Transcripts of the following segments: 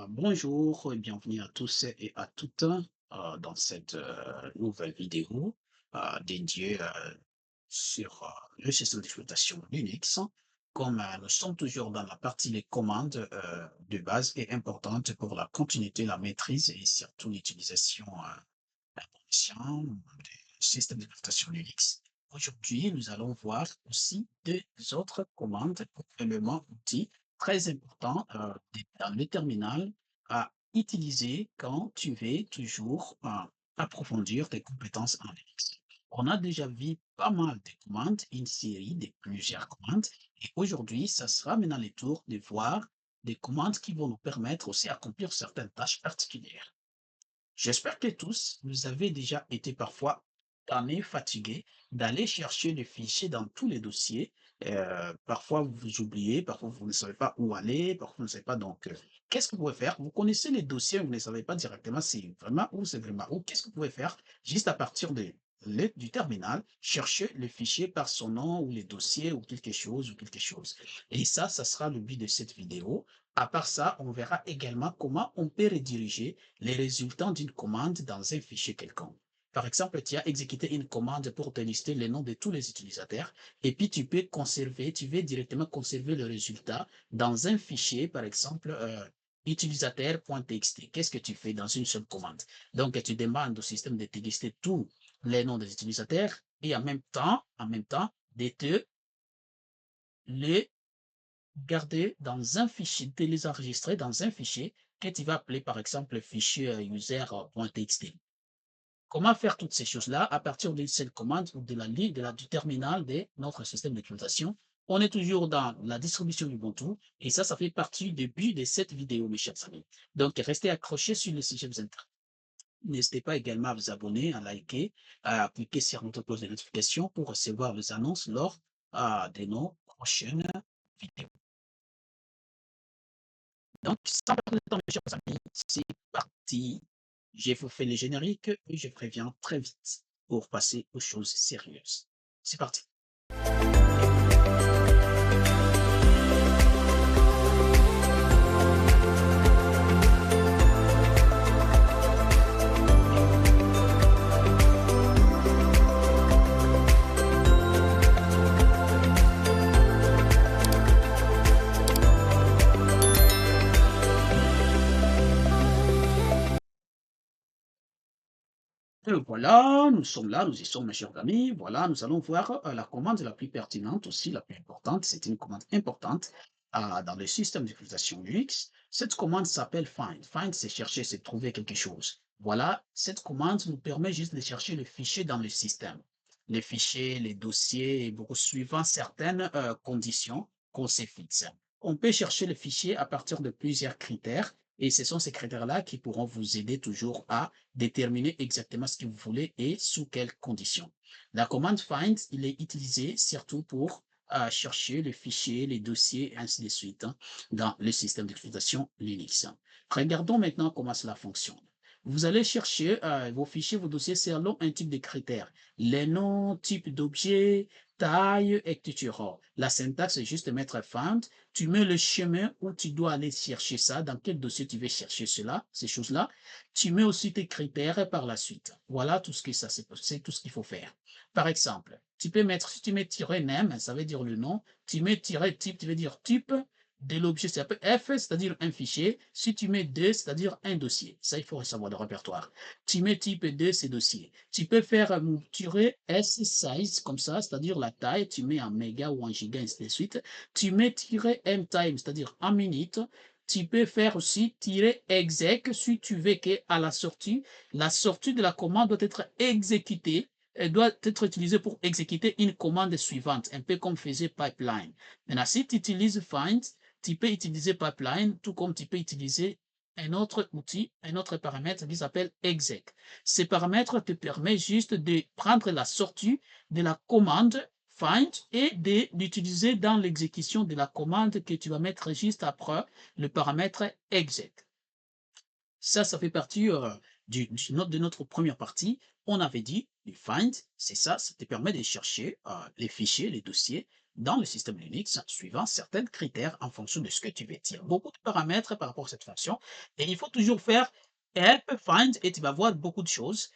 Bonjour et bienvenue à tous et à toutes dans cette nouvelle vidéo dédiée sur le système d'exploitation Linux. Comme nous sommes toujours dans la partie les commandes de base et importantes pour la continuité, la maîtrise et surtout l'utilisation conscient du système d'exploitation Linux. Aujourd'hui, nous allons voir aussi deux autres commandes, éléments, outils très importants dans le terminal à utiliser quand tu veux toujours approfondir tes compétences en Linux. On a déjà vu pas mal de commandes, une série de plusieurs commandes, et aujourd'hui, ça sera maintenant le tour de voir des commandes qui vont nous permettre aussi d'accomplir certaines tâches particulières. J'espère que tous, vous avez déjà été parfois tannés, fatigués d'aller chercher les fichiers dans tous les dossiers. Parfois, vous oubliez, parfois, vous ne savez pas où aller, parfois, vous ne savez pas. Donc, qu'est-ce que vous pouvez faire? Vous connaissez les dossiers, vous ne savez pas directement c'est vraiment où, c'est vraiment où. Qu'est-ce que vous pouvez faire? Juste à partir du terminal, chercher le fichier par son nom ou les dossiers ou quelque chose ou quelque chose. Et ça sera le but de cette vidéo. À part ça, on verra également comment on peut rediriger les résultats d'une commande dans un fichier quelconque. Par exemple, tu as exécuté une commande pour te lister les noms de tous les utilisateurs et puis tu peux conserver, tu veux directement conserver le résultat dans un fichier, par exemple, utilisateur.txt. Qu'est-ce que tu fais dans une seule commande? Donc, tu demandes au système de te lister tous les noms des utilisateurs et en même temps, de te les garder dans un fichier, de les enregistrer dans un fichier que tu vas appeler par exemple fichier user.txt. Comment faire toutes ces choses-là à partir d'une seule commande ou de la ligne du terminal de notre système d'exploitation? On est toujours dans la distribution Ubuntu et ça fait partie du but de cette vidéo, mes chers amis. Donc, restez accrochés sur le sujet vous intéresse. N'hésitez pas également à vous abonner, à liker, à cliquer sur notre cloche de notification pour recevoir les annonces lors de nos prochaines vidéos. Donc, sans perdre de temps, mes chers amis, c'est parti. Je vous fais le générique et je préviens très vite pour passer aux choses sérieuses. C'est parti. Et voilà, nous sommes là, nous y sommes, mes chers amis. Voilà, nous allons voir la commande la plus pertinente aussi, la plus importante. C'est une commande importante dans le système d'utilisation Linux. Cette commande s'appelle find. Find, c'est chercher, c'est trouver quelque chose. Voilà, cette commande nous permet juste de chercher le fichier dans le système. Les fichiers, les dossiers, beaucoup suivant certaines conditions qu'on s'est fixées. On peut chercher le fichier à partir de plusieurs critères. Et ce sont ces critères-là qui pourront vous aider toujours à déterminer exactement ce que vous voulez et sous quelles conditions. La commande find, il est utilisé surtout pour chercher les fichiers, les dossiers, et ainsi de suite dans le système d'exploitation Linux. Regardons maintenant comment cela fonctionne. Vous allez chercher vos fichiers, vos dossiers selon un type de critères. Les noms, type d'objet, taille, etc. La syntaxe est juste mettre find. Tu mets le chemin où tu dois aller chercher ça, dans quel dossier tu veux chercher cela, ces choses-là. Tu mets aussi tes critères par la suite. Voilà tout ce que ça, c'est tout ce qu'il faut faire. Par exemple, tu peux mettre, si tu mets "name", ça veut dire le nom. Tu mets "type", tu veux dire type de l'objet, c'est F, c'est-à-dire un fichier. Si tu mets 2, c'est-à-dire un dossier. Ça, il faut savoir le répertoire. Tu mets type 2, c'est dossier. Tu peux faire "-s size", comme ça, c'est-à-dire la taille. Tu mets en méga ou en giga, ainsi de suite. Tu mets "m time", c'est-à-dire en minute. Tu peux faire aussi "exec" si tu veux qu'à la sortie de la commande doit être exécutée. Elle doit être utilisée pour exécuter une commande suivante, un peu comme faisait pipeline. Maintenant, si tu utilises find, tu peux utiliser pipeline, tout comme tu peux utiliser un autre outil, un autre paramètre qui s'appelle exec. Ces paramètres te permettent juste de prendre la sortie de la commande find et de l'utiliser dans l'exécution de la commande que tu vas mettre juste après le paramètre exec. Ça fait partie de notre première partie. On avait dit, le find, c'est ça te permet de chercher les fichiers, les dossiers dans le système Linux suivant certains critères en fonction de ce que tu veux dire. Beaucoup de paramètres par rapport à cette fonction et il faut toujours faire help, find et tu vas voir beaucoup de choses.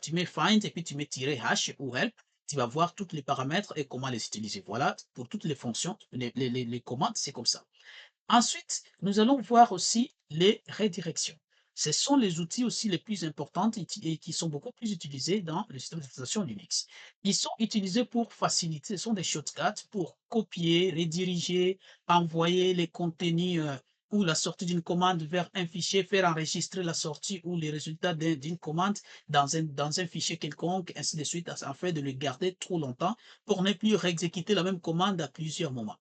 Tu mets find et puis tu mets -h ou help, tu vas voir tous les paramètres et comment les utiliser. Voilà, pour toutes les fonctions, les commandes, c'est comme ça. Ensuite, nous allons voir aussi les redirections. Ce sont les outils aussi les plus importants et qui sont beaucoup plus utilisés dans le système d'exploitation Linux. Ils sont utilisés pour faciliter, ce sont des shortcuts pour copier, rediriger, envoyer les contenus ou la sortie d'une commande vers un fichier, faire enregistrer la sortie ou les résultats d'une commande dans un fichier quelconque, ainsi de suite, afin de le garder trop longtemps pour ne plus réexécuter la même commande à plusieurs moments.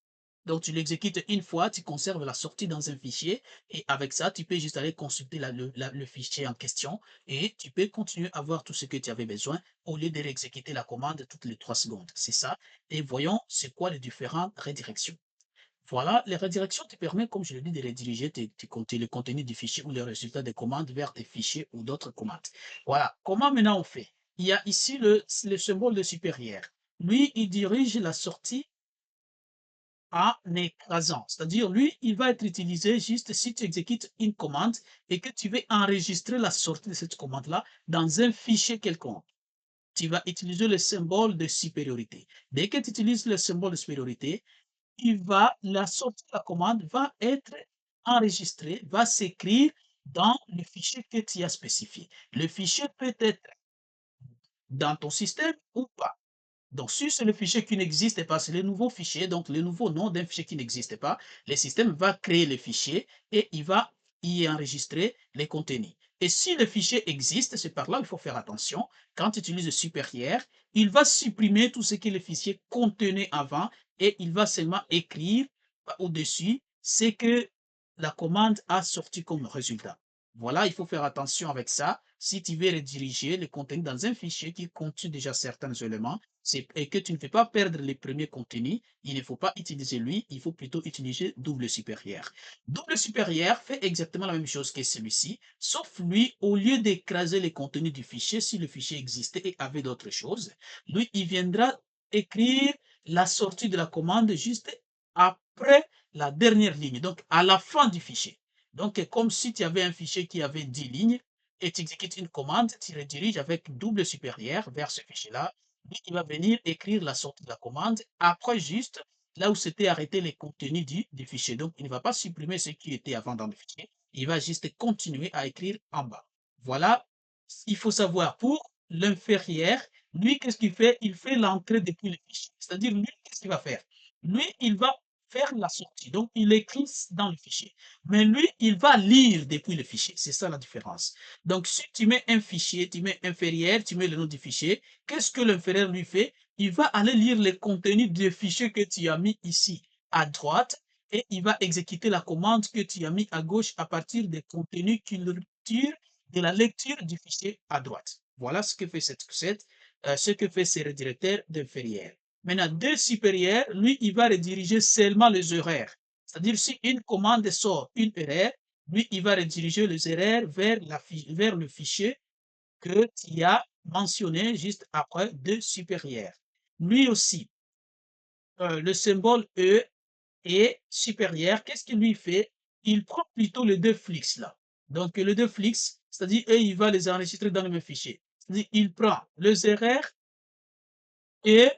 Donc, tu l'exécutes une fois, tu conserves la sortie dans un fichier et avec ça, tu peux juste aller consulter le fichier en question et tu peux continuer à voir tout ce que tu avais besoin au lieu de réexécuter la commande toutes les 3 secondes. C'est ça. Et voyons, c'est quoi les différentes redirections. Voilà, les redirections te permettent, comme je l'ai dit, de rediriger le contenu du fichier ou les résultats des commandes vers des fichiers ou d'autres commandes. Voilà, comment maintenant on fait? Il y a ici le symbole de supérieur. Lui, il dirige la sortie en écrasant. C'est-à-dire, lui, il va être utilisé juste si tu exécutes une commande et que tu veux enregistrer la sortie de cette commande-là dans un fichier quelconque. Tu vas utiliser le symbole de supériorité. Dès que tu utilises le symbole de supériorité, la sortie de la commande va être enregistrée, va s'écrire dans le fichier que tu as spécifié. Le fichier peut être dans ton système ou pas. Donc, si c'est le fichier qui n'existe pas, c'est le nouveau fichier, donc le nouveau nom d'un fichier qui n'existe pas, le système va créer le fichier et il va y enregistrer les contenus. Et si le fichier existe, c'est par là qu'il faut faire attention. Quand tu utilises le supérieur, il va supprimer tout ce que le fichier contenait avant et il va seulement écrire au-dessus ce que la commande a sorti comme résultat. Voilà, il faut faire attention avec ça. Si tu veux rediriger le contenu dans un fichier qui contient déjà certains éléments, et que tu ne veux pas perdre les premiers contenus, il ne faut pas utiliser lui, il faut plutôt utiliser double supérieur. Double supérieur fait exactement la même chose que celui-ci, sauf lui, au lieu d'écraser les contenus du fichier, si le fichier existait et avait d'autres choses, lui, il viendra écrire la sortie de la commande juste après la dernière ligne, donc à la fin du fichier. Donc, comme si tu avais un fichier qui avait 10 lignes et tu exécutes une commande, tu rediriges avec double supérieur vers ce fichier-là. Lui, il va venir écrire la sortie de la commande après juste là où s'était arrêté les contenus du fichier. Donc, il ne va pas supprimer ce qui était avant dans le fichier. Il va juste continuer à écrire en bas. Voilà, il faut savoir pour l'inférieur, lui, qu'est-ce qu'il fait? Il fait l'entrée depuis le fichier. C'est-à-dire, lui, qu'est-ce qu'il va faire? Lui, il va faire la sortie. Donc, il écrit dans le fichier. Mais lui, il va lire depuis le fichier. C'est ça la différence. Donc, si tu mets un fichier, tu mets inférieur, tu mets le nom du fichier, qu'est-ce que l'inférieur lui fait? Il va aller lire les contenus du fichier que tu as mis ici à droite et il va exécuter la commande que tu as mis à gauche à partir des contenus qu'il tire de la lecture du fichier à droite. Voilà ce que fait ce que fait ce redirecteur d'inférieur. Maintenant, de supérieur, lui, il va rediriger seulement les erreurs. C'est-à-dire, si une commande sort une erreur, lui, il va rediriger les erreurs vers le fichier que tu as mentionné juste après de supérieur. Lui aussi, le symbole E est supérieur. Qu'est-ce qu'il lui fait? Il prend plutôt les deux flix là. Donc, les deux flix, c'est-à-dire, et il va les enregistrer dans le même fichier. C'est-à-dire, il prend les erreurs et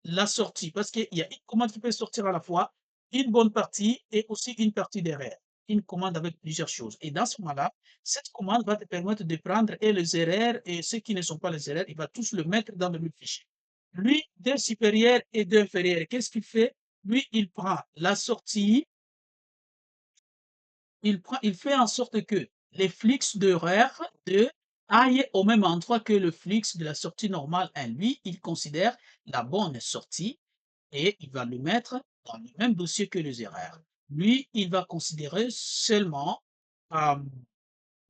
la sortie, parce qu'il y a une commande qui peut sortir à la fois une bonne partie et aussi une partie d'erreur. Une commande avec plusieurs choses. Et dans ce moment-là, cette commande va te permettre de prendre et les erreurs et ceux qui ne sont pas les erreurs, il va tous le mettre dans le même fichier. Lui, d'un supérieur et d'un inférieur, qu'est-ce qu'il fait? Lui, il prend la sortie, il fait en sorte que les flux d'erreurs de aillent au même endroit que le flux de la sortie normale 1. Lui, il considère la bonne sortie et il va le mettre dans le même dossier que les erreurs. Lui, il va considérer seulement euh,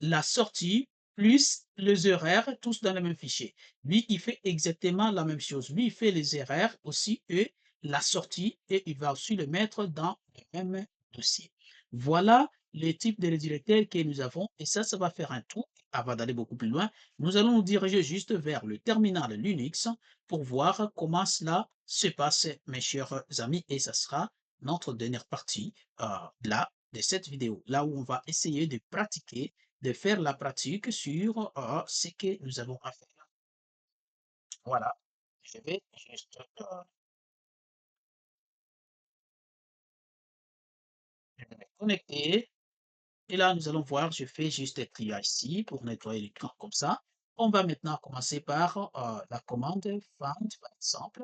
la sortie plus les erreurs, tous dans le même fichier. Lui, il fait exactement la même chose. Lui, il fait les erreurs aussi et la sortie et il va aussi le mettre dans le même dossier. Voilà les types de redirecteurs que nous avons et ça va faire un tout. avant d'aller beaucoup plus loin, nous allons nous diriger juste vers le terminal Linux pour voir comment cela se passe, mes chers amis, et ça sera notre dernière partie là de cette vidéo, là où on va essayer de pratiquer, de faire la pratique sur ce que nous avons à faire. Voilà, je vais juste me connecter. Et là, nous allons voir, je fais juste clic ici pour nettoyer l'écran comme ça. On va maintenant commencer par la commande find, par exemple.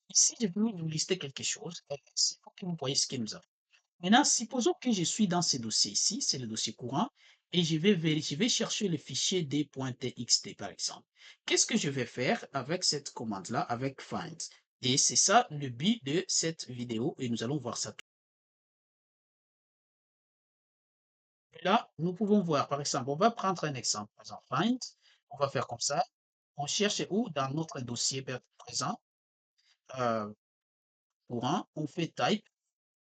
Ici, je vais vous lister quelque chose. Il faut que vous voyez ce que nous avons. Maintenant, supposons que je suis dans ce dossier ici, c'est le dossier courant, et je vais vérifier, je vais chercher le fichier d.txt, par exemple. Qu'est-ce que je vais faire avec cette commande-là, avec find? Et c'est ça le but de cette vidéo, et nous allons voir ça. Là, nous pouvons voir, par exemple, on va prendre un exemple, par exemple, find, on va faire comme ça, on cherche où dans notre dossier présent, euh, courant, on fait type,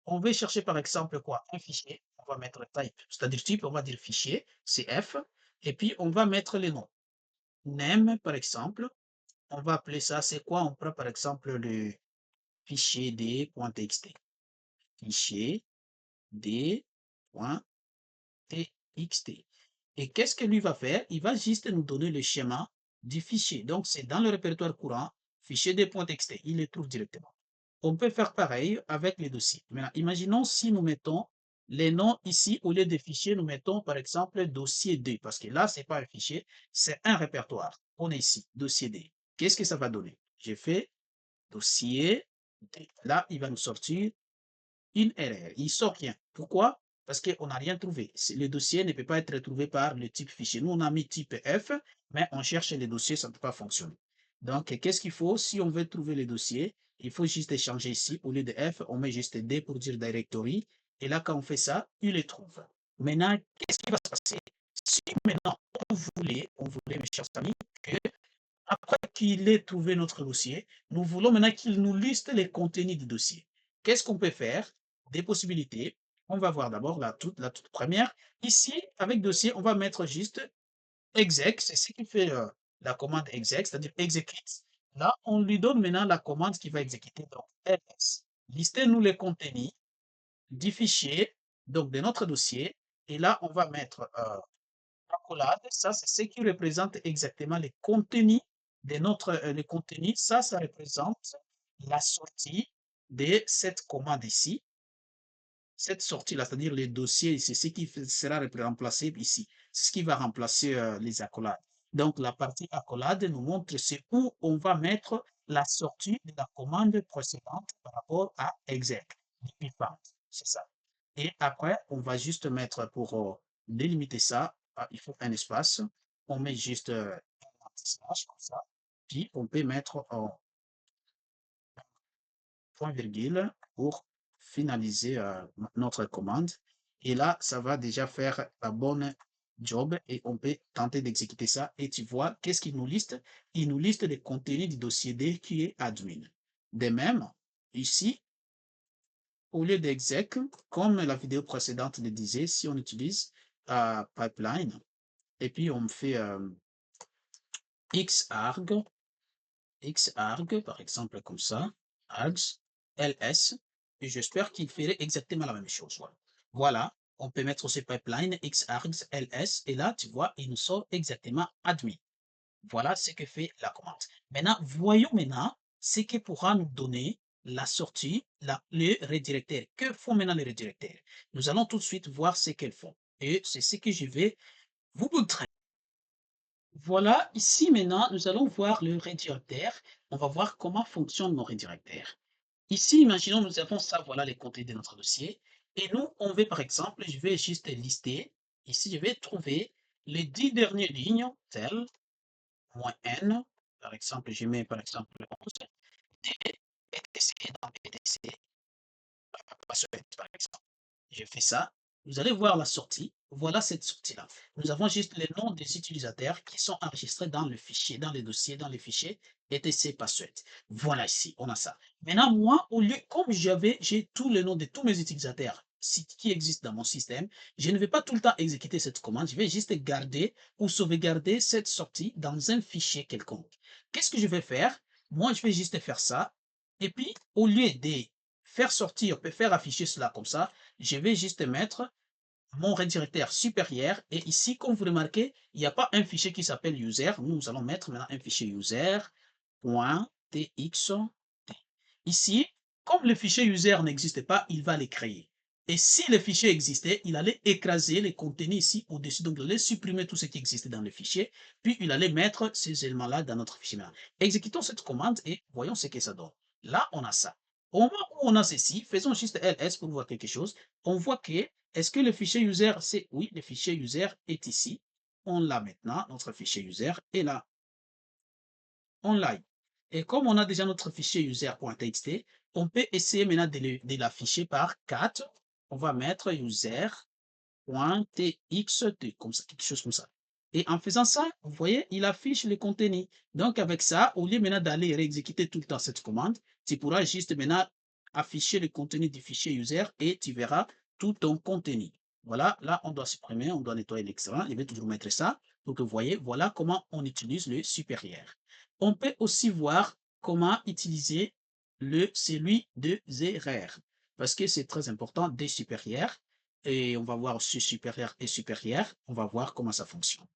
on veut chercher par exemple quoi, un fichier, on va mettre type, c'est-à-dire type, on va dire fichier, cf, et puis on va mettre les noms, name par exemple, on va appeler ça, c'est quoi, on prend par exemple le fichier d.txt, fichier d.txt. Et qu'est-ce que lui va faire? Il va juste nous donner le schéma du fichier. Donc, c'est dans le répertoire courant, fichier des.txt. Il le trouve directement. On peut faire pareil avec les dossiers. Maintenant, imaginons si nous mettons les noms ici, au lieu de fichier, nous mettons par exemple dossier D, parce que là, ce n'est pas un fichier, c'est un répertoire. On est ici, dossier D. Qu'est-ce que ça va donner? J'ai fait dossier D. Là, il va nous sortir une erreur. Il sort rien. Pourquoi? Parce qu'on n'a rien trouvé. Le dossier ne peut pas être trouvé par le type fichier. Nous, on a mis type F, mais on cherche les dossiers, ça ne peut pas fonctionner. Donc, qu'est-ce qu'il faut? Si on veut trouver les dossiers, il faut juste changer ici. Au lieu de F, on met juste D pour dire directory. Et là, quand on fait ça, il les trouve. Maintenant, qu'est-ce qui va se passer? Si maintenant on voulait, mes chers amis, que après qu'il ait trouvé notre dossier, nous voulons maintenant qu'il nous liste les contenus du dossier. Qu'est-ce qu'on peut faire? Des possibilités. On va voir d'abord la toute première. Ici, avec dossier, on va mettre juste exec, c'est ce qui fait la commande exec, c'est-à-dire execute. Là, on lui donne maintenant la commande qui va exécuter, donc ls. Listez-nous les contenus du fichier, donc de notre dossier, et là, on va mettre accolade, ça c'est ce qui représente exactement les contenus de notre les contenus, ça représente la sortie de cette commande ici, cette sortie-là, c'est-à-dire les dossiers, c'est ce qui sera remplacé ici, ce qui va remplacer les accolades. Donc la partie accolade nous montre c'est où on va mettre la sortie de la commande précédente par rapport à exec, c'est ça. Et après, on va juste mettre pour délimiter ça, il faut un espace. On met juste un anti-slash comme ça. Puis on peut mettre en point virgule pour finaliser notre commande. Et là, ça va déjà faire la bonne job et on peut tenter d'exécuter ça. Et tu vois, qu'est-ce qu'il nous liste? Il nous liste le contenu du dossier D qui est admin. De même, ici, au lieu d'exec, comme la vidéo précédente le disait, si on utilise pipeline, et puis on fait xarg, par exemple comme ça, args, ls, et j'espère qu'il ferait exactement la même chose. Voilà, on peut mettre ce pipeline xargs, ls, et là, tu vois, il nous sort exactement admin. Voilà ce que fait la commande. Maintenant, voyons maintenant ce qui pourra nous donner la sortie, le redirecteur. Que font maintenant les redirecteurs? Nous allons tout de suite voir ce qu'elles font. Et c'est ce que je vais vous montrer. Voilà, ici maintenant, nous allons voir le redirecteur. On va voir comment fonctionnent nos redirecteurs. Ici, imaginons, nous avons ça, voilà les contenus de notre dossier. Et nous, on veut, par exemple, je vais juste lister. Ici, je vais trouver les 10 dernières lignes, telles -n, par exemple, je mets par exemple 11, D, BTC, dans BTC, par exemple. Je fais ça, vous allez voir la sortie. Voilà cette sortie-là. Nous avons juste les noms des utilisateurs qui sont enregistrés dans le fichier, dans les dossiers, dans les fichiers etc password. Voilà ici, on a ça. Maintenant, moi, au lieu, comme j'ai tous les noms de tous mes utilisateurs qui existe dans mon système, je ne vais pas tout le temps exécuter cette commande, je vais juste garder ou sauvegarder cette sortie dans un fichier quelconque. Qu'est-ce que je vais faire? Moi, je vais juste faire ça. Et puis, au lieu de faire sortir, faire afficher cela comme ça, je vais juste mettre mon redirecteur supérieur. Et ici, comme vous remarquez, il n'y a pas un fichier qui s'appelle user. Nous allons mettre maintenant un fichier user.txt. Ici, comme le fichier user n'existe pas, il va les créer. Et si le fichier existait, il allait écraser les contenus ici au-dessus. Donc, il allait supprimer tout ce qui existait dans le fichier, puis il allait mettre ces éléments-là dans notre fichier. Exécutons cette commande et voyons ce que ça donne. Là, on a ça. Au moment où on a ceci, faisons juste ls pour voir quelque chose. On voit que, est-ce que le fichier user, c'est oui, le fichier user est ici. On l'a maintenant, notre fichier user est là. On l'a. Et comme on a déjà notre fichier user.txt, on peut essayer maintenant de l'afficher par 4. On va mettre user.txt, comme ça, quelque chose comme ça. Et en faisant ça, vous voyez, il affiche le contenu. Donc avec ça, au lieu maintenant d'aller réexécuter tout le temps cette commande, tu pourras juste maintenant afficher le contenu du fichier user et tu verras tout ton contenu. Voilà, là on doit supprimer, on doit nettoyer l'extrait. Je vais toujours mettre ça pour que vous voyez, voilà comment on utilise le supérieur. On peut aussi voir comment utiliser celui de ZRR parce que c'est très important des supérieurs et on va voir ce supérieur et supérieur. On va voir comment ça fonctionne.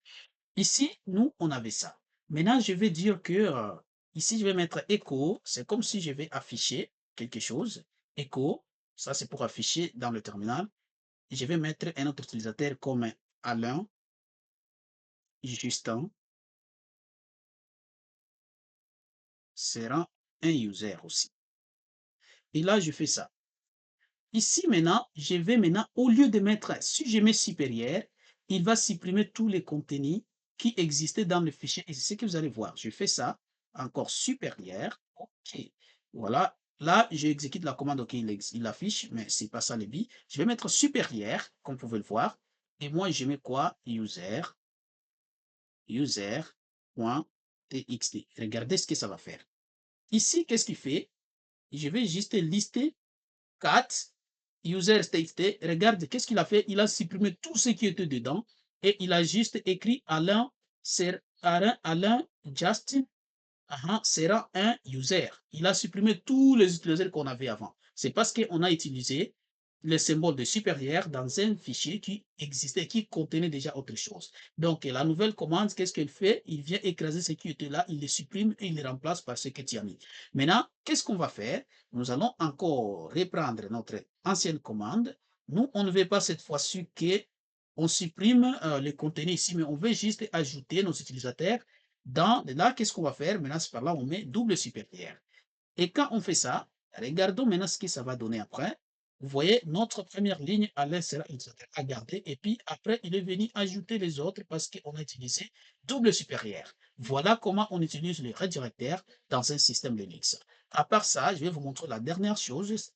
Ici, nous, on avait ça. Maintenant, je vais dire que ici, je vais mettre echo. C'est comme si je vais afficher quelque chose. Echo, ça c'est pour afficher dans le terminal. Je vais mettre un autre utilisateur comme Alain, Justin, sera un user aussi. Et là, je fais ça. Ici, maintenant, je vais maintenant, au lieu de mettre, si je mets supérieur, il va supprimer tous les contenus qui existaient dans le fichier. Et c'est ce que vous allez voir. Je fais ça, encore supérieur. OK. Voilà. Là, j'exécute la commande, OK, il affiche, mais c'est pas ça le but. Je vais mettre supérieur, comme vous pouvez le voir. Et moi, je mets quoi? User.txt. Regardez ce que ça va faire. Ici, qu'est-ce qu'il fait? Je vais juste lister 4 user state. Regarde, qu'est-ce qu'il a fait? Il a supprimé tout ce qui était dedans et il a juste écrit Alain Justin sera un user. Il a supprimé tous les utilisateurs qu'on avait avant. C'est parce qu'on a utilisé le symbole de supérieur dans un fichier qui existait, qui contenait déjà autre chose. Donc, la nouvelle commande, qu'est-ce qu'elle fait? Il vient écraser ce qui était là, il les supprime et il les remplace par ce que tu as mis. Maintenant, qu'est-ce qu'on va faire? Nous allons encore reprendre notre ancienne commande. Nous, on ne veut pas cette fois-ci qu'on supprime le contenu ici, mais on veut juste ajouter nos utilisateurs là, qu'est-ce qu'on va faire? Maintenant, c'est par là, on met double supérieur. Et quand on fait ça, regardons maintenant ce que ça va donner après. Vous voyez, notre première ligne à l'aise sera à garder. Et puis après, il est venu ajouter les autres parce qu'on a utilisé double supérieur. Voilà comment on utilise le redirecteur dans un système Linux. À part ça, je vais vous montrer la dernière chose.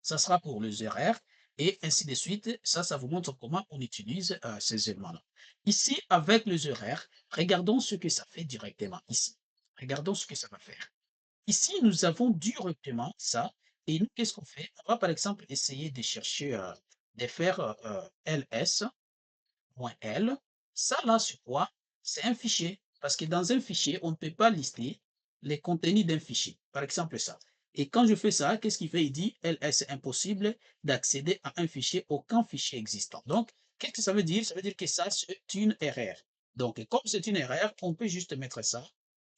Ça sera pour les horaires et ainsi de suite. Ça vous montre comment on utilise ces éléments-là. Ici, avec les horaires, regardons ce que ça fait directement ici. Regardons ce que ça va faire. Ici, nous avons directement ça. Et nous, qu'est-ce qu'on fait? On va par exemple essayer de chercher, de faire ls-l. Ça là, c'est quoi? C'est un fichier. Parce que dans un fichier, on ne peut pas lister les contenus d'un fichier. Par exemple, ça. Et quand je fais ça, qu'est-ce qu'il fait? Il dit ls, c'est impossible d'accéder à un fichier, aucun fichier existant. Donc, qu'est-ce que ça veut dire? Ça veut dire que ça, c'est une erreur. Donc, comme c'est une erreur, on peut juste mettre ça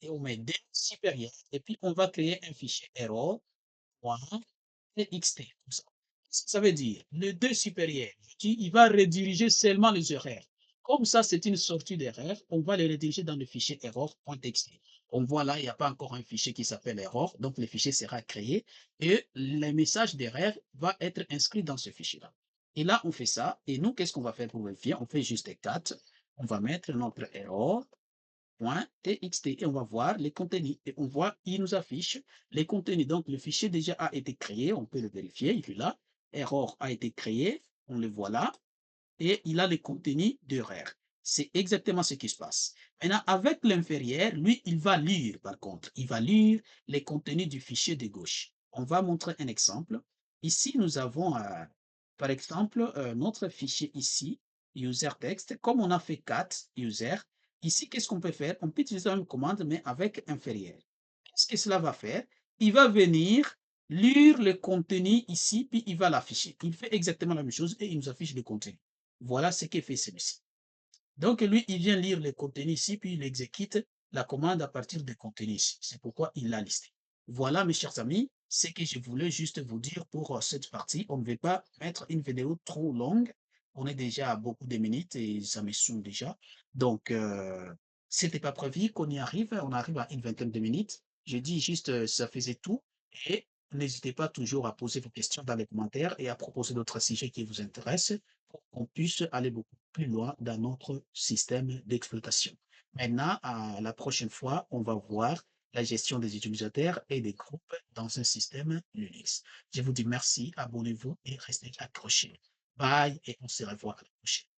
et on met D supérieur. Et puis, on va créer un fichier error.txt. Comme ça. Qu'est-ce que ça veut dire? Le 2 supérieur, il va rediriger seulement les erreurs. Comme ça, c'est une sortie d'erreur, on va les rediriger dans le fichier error.txt. On voit là, il n'y a pas encore un fichier qui s'appelle error, donc le fichier sera créé et le message d'erreur va être inscrit dans ce fichier-là. Et là, on fait ça, et nous, qu'est-ce qu'on va faire pour vérifier? On fait juste 4, on va mettre notre error.txt et on va voir les contenus. Et on voit, il nous affiche les contenus. Donc, le fichier déjà a été créé, on peut le vérifier, il est là. Error a été créé, on le voit là, et il a les contenus d'erreur. C'est exactement ce qui se passe. Maintenant, avec l'inférieur, lui, il va lire, par contre, il va lire les contenus du fichier de gauche. On va montrer un exemple. Ici, nous avons par exemple, notre fichier ici, user text, comme on a fait cat user, ici, qu'est-ce qu'on peut faire? On peut utiliser la même commande, mais avec inférieur. Qu'est-ce que cela va faire? Il va venir lire le contenu ici, puis il va l'afficher. Il fait exactement la même chose et il nous affiche le contenu. Voilà ce que fait celui-ci. Donc, lui, il vient lire le contenu ici, puis il exécute la commande à partir du contenu ici. C'est pourquoi il l'a listé. Voilà, mes chers amis, ce que je voulais juste vous dire pour cette partie. On ne veut pas mettre une vidéo trop longue. On est déjà à beaucoup de minutes et ça me saoule déjà. Donc, c'était pas prévu qu'on y arrive. On arrive à une vingtaine de minutes. Je dis juste, ça faisait tout. Et n'hésitez pas toujours à poser vos questions dans les commentaires et à proposer d'autres sujets qui vous intéressent pour qu'on puisse aller beaucoup plus loin dans notre système d'exploitation. Maintenant, à la prochaine fois, on va voir la gestion des utilisateurs et des groupes dans un système Linux. Je vous dis merci, abonnez-vous et restez accrochés. Bye et on se revoit à la prochaine.